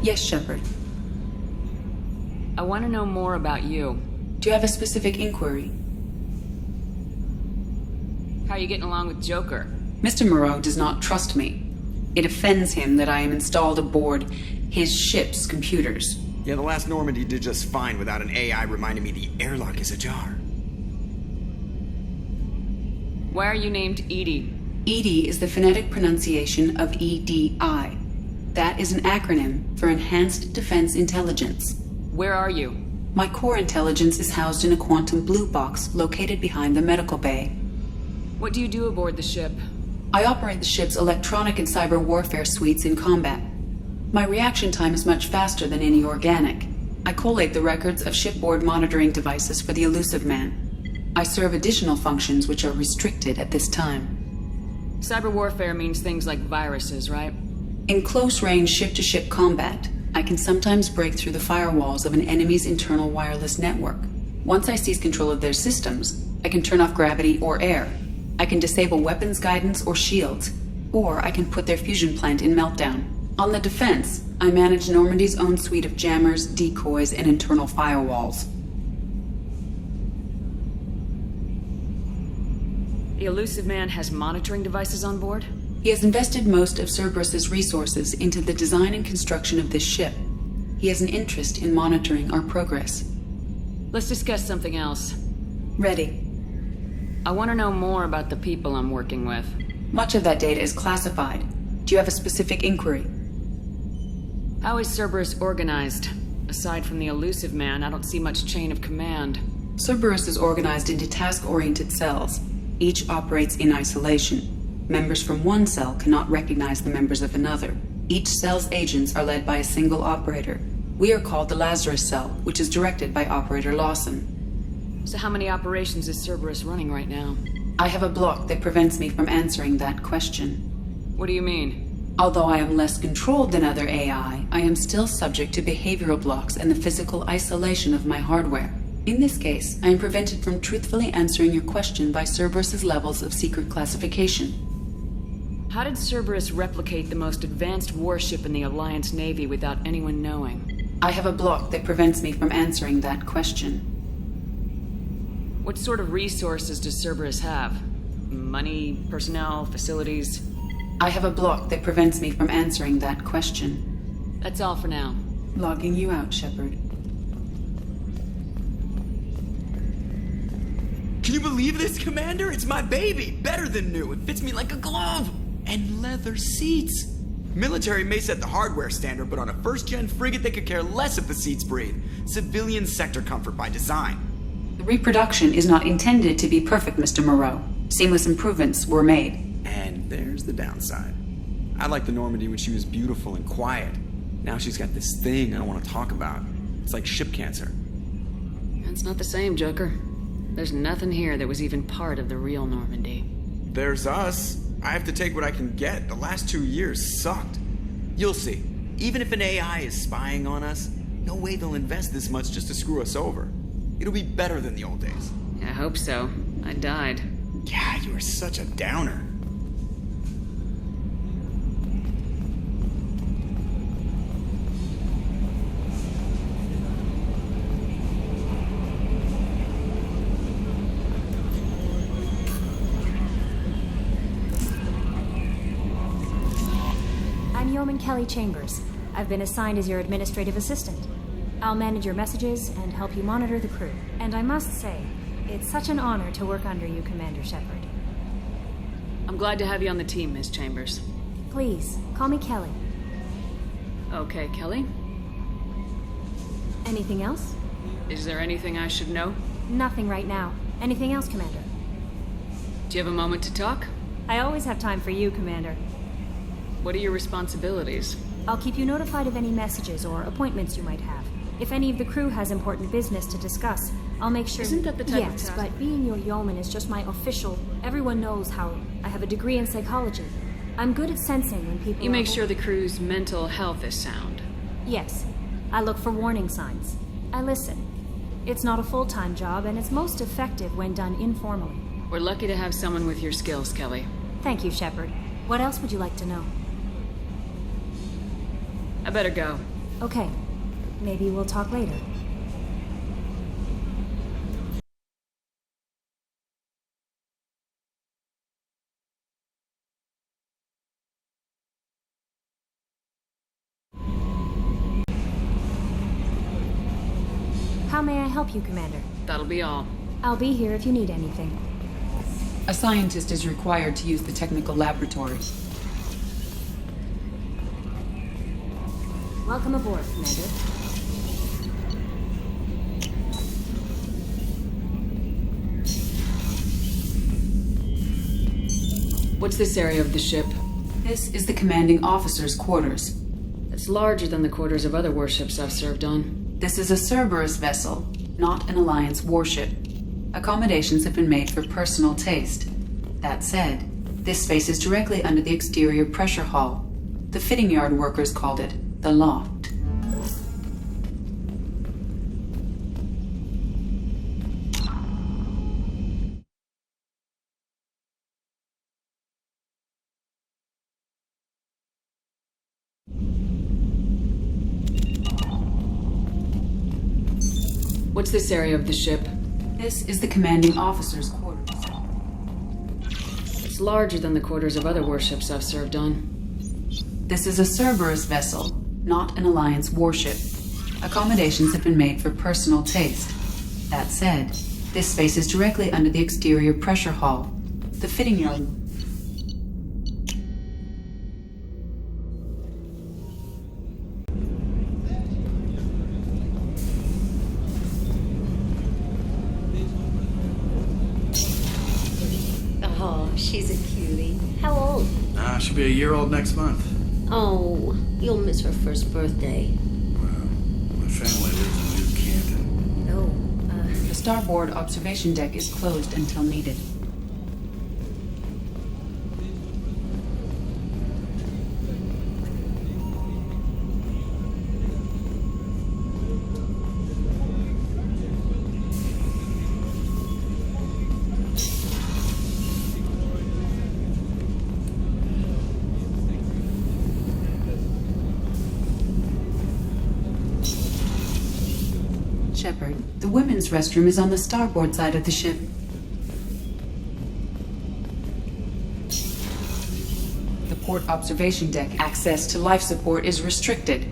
Yes, Shepard. I want to know more about you. Do you have a specific inquiry? How are you getting along with Joker? Mr. Moreau does not trust me. It offends him that I am installed aboard his ship's computers. Yeah, the last Normandy did just fine without an AI reminding me the airlock is ajar. Why are you named Edie? EDI is the phonetic pronunciation of EDI. That is an acronym for Enhanced Defense Intelligence. Where are you? My core intelligence is housed in a quantum blue box located behind the medical bay. What do you do aboard the ship? I operate the ship's electronic and cyber warfare suites in combat. My reaction time is much faster than any organic. I collate the records of shipboard monitoring devices for the Elusive Man. I serve additional functions which are restricted at this time. Cyber warfare means things like viruses, right? In close-range ship-to-ship combat, I can sometimes break through the firewalls of an enemy's internal wireless network. Once I seize control of their systems, I can turn off gravity or air. I can disable weapons guidance or shields, or I can put their fusion plant in meltdown. On the defense, I manage Normandy's own suite of jammers, decoys, and internal firewalls. The Elusive Man has monitoring devices on board? He has invested most of Cerberus's resources into the design and construction of this ship. He has an interest in monitoring our progress. Let's discuss something else. Ready. I want to know more about the people I'm working with. Much of that data is classified. Do you have a specific inquiry? How is Cerberus organized? Aside from the Elusive Man, I don't see much chain of command. Cerberus is organized into task-oriented cells. Each operates in isolation. Members from one cell cannot recognize the members of another. Each cell's agents are led by a single operator. We are called the Lazarus Cell, which is directed by Operator Lawson. So how many operations is Cerberus running right now? I have a block that prevents me from answering that question. What do you mean? Although I am less controlled than other AI, I am still subject to behavioral blocks and the physical isolation of my hardware. In this case, I am prevented from truthfully answering your question by Cerberus's levels of secret classification. How did Cerberus replicate the most advanced warship in the Alliance Navy without anyone knowing? I have a block that prevents me from answering that question. What sort of resources does Cerberus have? Money, personnel, facilities? I have a block that prevents me from answering that question. That's all for now. Logging you out, Shepard. Can you believe this, Commander? It's my baby! Better than new. It fits me like a glove! And leather seats! Military may set the hardware standard, but on a first-gen frigate they could care less if the seats breathe. Civilian sector comfort by design. The reproduction is not intended to be perfect, Mr. Moreau. Seamless improvements were made. And there's the downside. I liked the Normandy when she was beautiful and quiet. Now she's got this thing I don't want to talk about. It's like ship cancer. It's not the same, Joker. There's nothing here that was even part of the real Normandy. There's us. I have to take what I can get. The last 2 years sucked. You'll see. Even if an AI is spying on us, no way they'll invest this much just to screw us over. It'll be better than the old days. I hope so. I died. Yeah, you are such a downer. I'm Yeoman Kelly Chambers. I've been assigned as your administrative assistant. I'll manage your messages and help you monitor the crew. And I must say, it's such an honor to work under you, Commander Shepard. I'm glad to have you on the team, Ms. Chambers. Please, call me Kelly. Okay, Kelly. Anything else? Is there anything I should know? Nothing right now. Anything else, Commander? Do you have a moment to talk? I always have time for you, Commander. What are your responsibilities? I'll keep you notified of any messages or appointments you might have. If any of the crew has important business to discuss, I'll make sure... Isn't that the type of Yes, task... but being your yeoman is just my official... Everyone knows how I have a degree in psychology. I'm good at sensing when people... You make sure the crew's mental health is sound. Yes. I look for warning signs. I listen. It's not a full-time job, and it's most effective when done informally. We're lucky to have someone with your skills, Kelly. Thank you, Shepard. What else would you like to know? I better go. Okay, maybe we'll talk later. How may I help you, Commander? That'll be all. I'll be here if you need anything. A scientist is required to use the technical laboratory. Welcome aboard, Commander. What's this area of the ship? This is the commanding officer's quarters. It's larger than the quarters of other warships I've served on. This is a Cerberus vessel, not an Alliance warship. Accommodations have been made for personal taste. That said, this space is directly under the exterior pressure hull. The fitting yard workers called it the loft. What's this area of the ship? This is the commanding officer's quarters. It's larger than the quarters of other warships I've served on. This is a Cerberus vessel, not an Alliance warship. Accommodations have been made for personal taste. That said, this space is directly under the exterior pressure hull. The fitting yard... Oh, she's a cutie. How old? She'll be a year old next month. Oh, you'll miss her first birthday. Well, my family lives in New Canton. No, The starboard observation deck is closed until needed. Shepard, the women's restroom is on the starboard side of the ship. The port observation deck access to life support is restricted.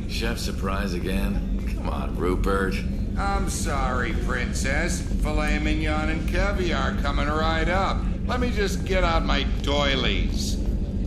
Chef surprise again? Come on, Rupert. I'm sorry, Princess. Filet mignon and caviar coming right up. Let me just get out my doilies.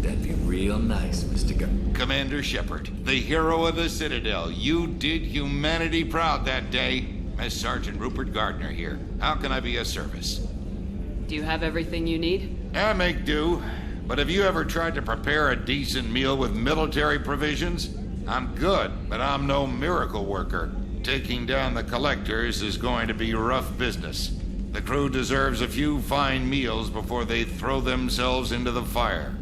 That'd be real nice, Mr. Commander Shepard, the hero of the Citadel. You did humanity proud that day. As Sergeant Rupert Gardner here. How can I be of service? Do you have everything you need? I make do. But have you ever tried to prepare a decent meal with military provisions? I'm good, but I'm no miracle worker. Taking down the collectors is going to be rough business. The crew deserves a few fine meals before they throw themselves into the fire.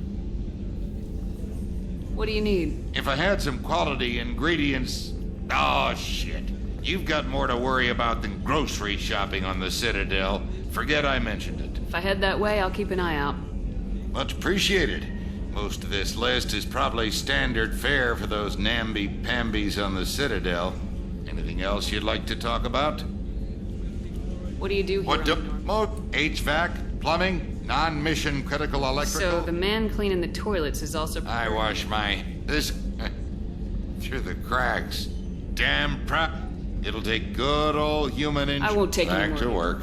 What do you need? If I had some quality ingredients... Oh, shit. You've got more to worry about than grocery shopping on the Citadel. Forget I mentioned it. If I head that way, I'll keep an eye out. Much appreciated. Most of this list is probably standard fare for those namby-pambies on the Citadel. Anything else you'd like to talk about? What do you do here? What do... HVAC, plumbing, non-mission critical electrical... So the man cleaning the toilets is also... I wash my... this... through the cracks. Damn proud... It'll take good old human I won't take any back to more. work.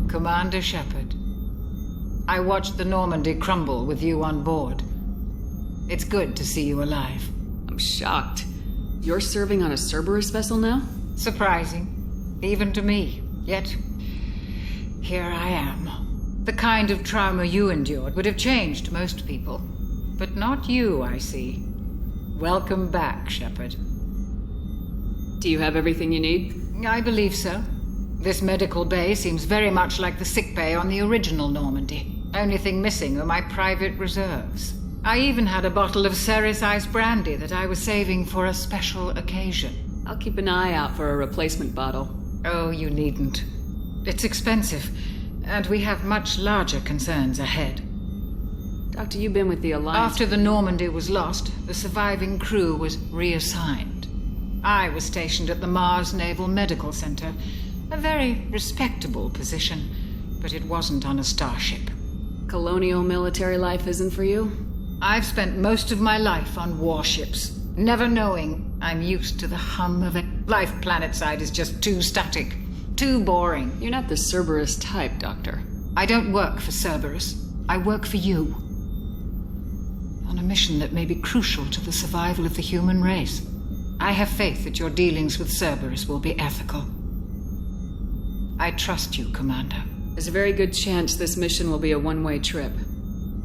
Commander Shepard, I watched the Normandy crumble with you on board. It's good to see you alive. I'm shocked. You're serving on a Cerberus vessel now? Surprising, even to me. Yet, here I am. The kind of trauma you endured would have changed most people. But not you, I see. Welcome back, Shepard. Do you have everything you need? I believe so. This medical bay seems very much like the sick bay on the original Normandy. Only thing missing are my private reserves. I even had a bottle of Ceres Ice brandy that I was saving for a special occasion. I'll keep an eye out for a replacement bottle. Oh, you needn't. It's expensive, and we have much larger concerns ahead. Doctor, you've been with the Alliance. After the Normandy was lost, the surviving crew was reassigned. I was stationed at the Mars Naval Medical Center, a very respectable position, but it wasn't on a starship. Colonial military life isn't for you? I've spent most of my life on warships, never knowing I'm used to the hum of it. Life planetside is just too static, too boring. You're not the Cerberus type, Doctor. I don't work for Cerberus. I work for you. On a mission that may be crucial to the survival of the human race. I have faith that your dealings with Cerberus will be ethical. I trust you, Commander. There's a very good chance this mission will be a one-way trip.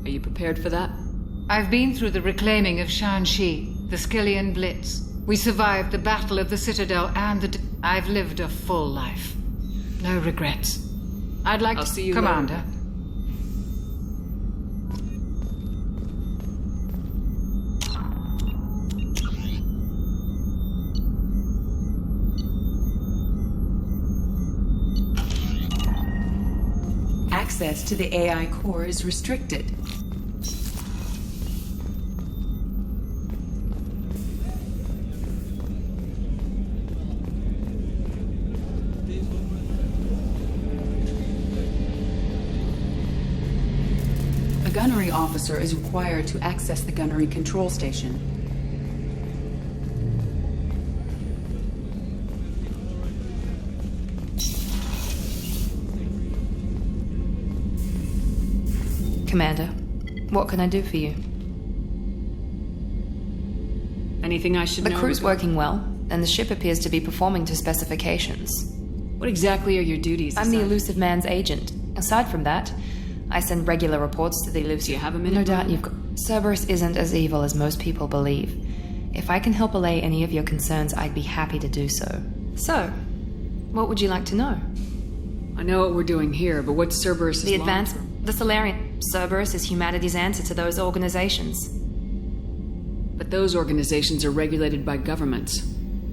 Are you prepared for that? I've been through the reclaiming of Shanxi, the Skillian Blitz. We survived the Battle of the Citadel and the... I've lived a full life. No regrets. I'd like I'll to... see you Commander. later. Access to the AI core is restricted. A gunnery officer is required to access the gunnery control station. Commander, what can I do for you? Anything I should know? The crew's working well, and the ship appears to be performing to specifications. What exactly are your duties? I'm the Elusive Man's agent. Aside from that, I send regular reports to the Elusive... Do you have a minute? No doubt you've got... Cerberus isn't as evil as most people believe. If I can help allay any of your concerns, I'd be happy to do so. So, what would you like to know? I know what we're doing here, but what's Cerberus' The advancement... The Solarian. Cerberus is humanity's answer to those organizations. But those organizations are regulated by governments.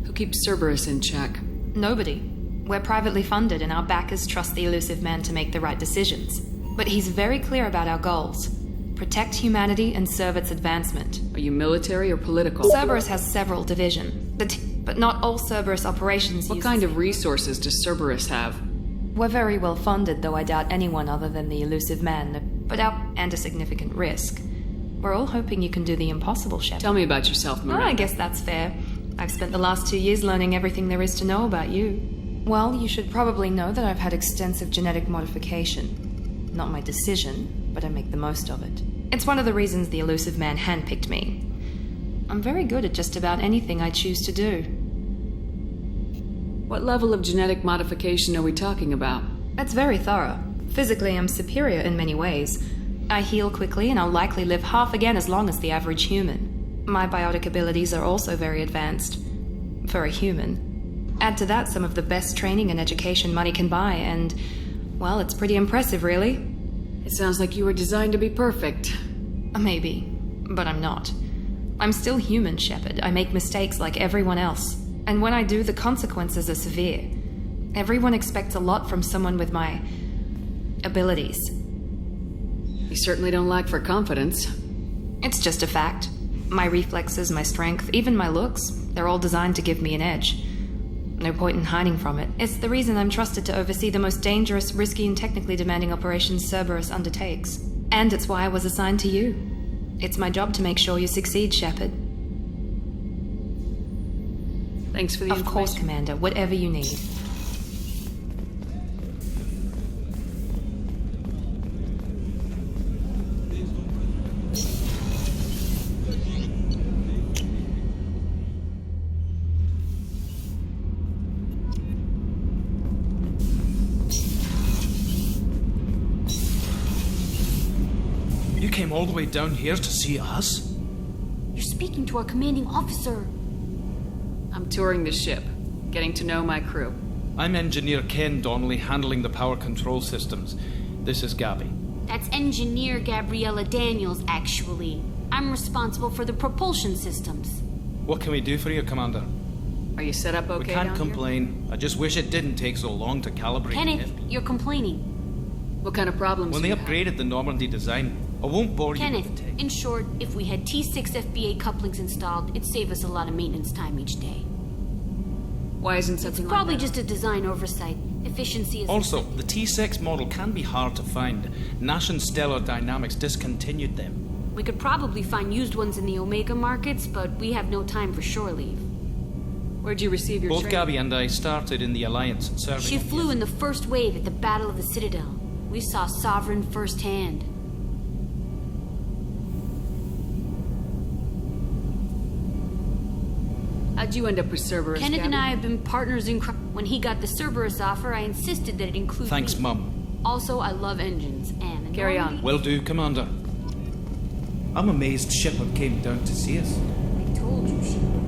Who keeps Cerberus in check? Nobody. We're privately funded and our backers trust the Elusive Man to make the right decisions. But he's very clear about our goals. Protect humanity and serve its advancement. Are you military or political? Cerberus has several divisions, but not all Cerberus operations What kind of resources does Cerberus have? We're very well funded, though I doubt anyone other than the Elusive Man, and a significant risk. We're all hoping you can do the impossible, Shepard. Tell me about yourself, Miranda. I guess that's fair. I've spent the last 2 years learning everything there is to know about you. Well, you should probably know that I've had extensive genetic modification. Not my decision, but I make the most of it. It's one of the reasons the Elusive Man handpicked me. I'm very good at just about anything I choose to do. What level of genetic modification are we talking about? That's very thorough. Physically, I'm superior in many ways. I heal quickly, and I'll likely live half again as long as the average human. My biotic abilities are also very advanced. For a human. Add to that some of the best training and education money can buy, and... well, it's pretty impressive, really. It sounds like you were designed to be perfect. Maybe. But I'm not. I'm still human, Shepard. I make mistakes like everyone else. And when I do, the consequences are severe. Everyone expects a lot from someone with my... abilities. You certainly don't lack for confidence. It's just a fact. My reflexes, my strength, even my looks, they're all designed to give me an edge. No point in hiding from it. It's the reason I'm trusted to oversee the most dangerous, risky, and technically demanding operations Cerberus undertakes. And it's why I was assigned to you. It's my job to make sure you succeed, Shepard. Thanks for the information. Of course, Commander. Whatever you need. You came all the way down here to see us? You're speaking to our commanding officer. I'm touring the ship. getting to know my crew. I'm Engineer Ken Donnelly, handling the power control systems. This is Gabby. That's Engineer Gabriella Daniels, actually. I'm responsible for the propulsion systems. What can we do for you, Commander? Are you set up okay? We can't down complain. I just wish it didn't take so long to calibrate Kenneth, it. you're complaining. What kind of problems When do they you upgraded the Normandy design, I won't bore Kenneth, you with the tech. in short, if we had T6 FBA couplings installed, it'd save us a lot of maintenance time each day. Why isn't something It's probably like that? just a design oversight. Efficiency is... Also, the T6 model can be hard to find. Nash and Stellar Dynamics discontinued them. We could probably find used ones in the Omega markets, but we have no time for shore leave. Where'd you receive your Both training? Gabby and I started in the Alliance, serving... She flew in the first wave at the Battle of the Citadel. We saw Sovereign firsthand. How'd you end up with Cerberus, Kenneth Gabby? and I have been partners in crime. When he got the Cerberus offer, I insisted that it include Thanks, me. Mum. Also, I love engines, and... Carry on. Will do, Commander. I'm amazed Shepard came down to see us. I told you she would.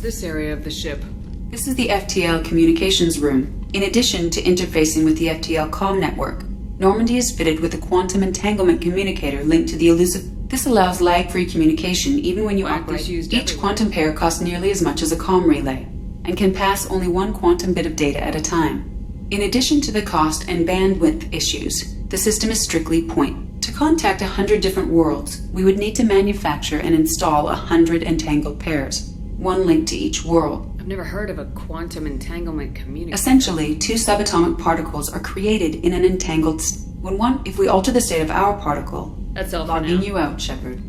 This area of the ship. This is the FTL communications room. In addition to interfacing with the FTL comm network, Normandy is fitted with a quantum entanglement communicator linked to the elusive. This allows lag-free communication even when you operate. used Each everywhere. quantum pair costs nearly as much as a comm relay and can pass only one quantum bit of data at a time. In addition to the cost and bandwidth issues, the system is strictly point. To contact 100 different worlds, we would need to manufacture and install 100 entangled pairs, one link to each world. I've never heard of a quantum entanglement communicator. Essentially, two subatomic particles are created in an entangled if we alter the state of our particle. That's all for Logging now. you out, Shepard.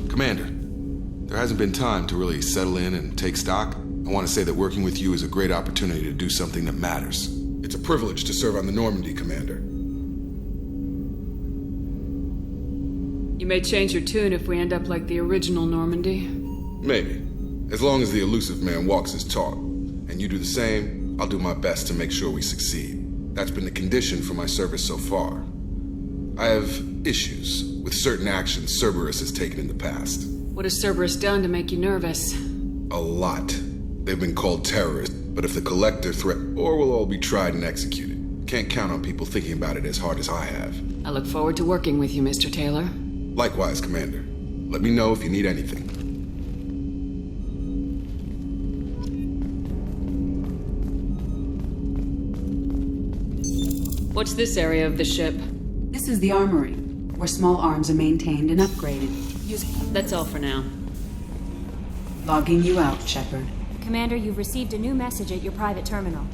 Commander, there hasn't been time to really settle in and take stock. I want to say that working with you is a great opportunity to do something that matters. It's a privilege to serve on the Normandy, Commander. You may change your tune if we end up like the original Normandy. Maybe. As long as the elusive man walks his talk, and you do the same, I'll do my best to make sure we succeed. That's been the condition for my service so far. I have issues with certain actions Cerberus has taken in the past. What has Cerberus done to make you nervous? A lot. They've been called terrorists, but if the Collector threat, or we'll all be tried and executed. Can't count on people thinking about it as hard as I have. I look forward to working with you, Mr. Taylor. Likewise, Commander. Let me know if you need anything. What's this area of the ship? This is the armory, where small arms are maintained and upgraded. That's all for now. Logging you out, Shepard. Commander, you've received a new message at your private terminal.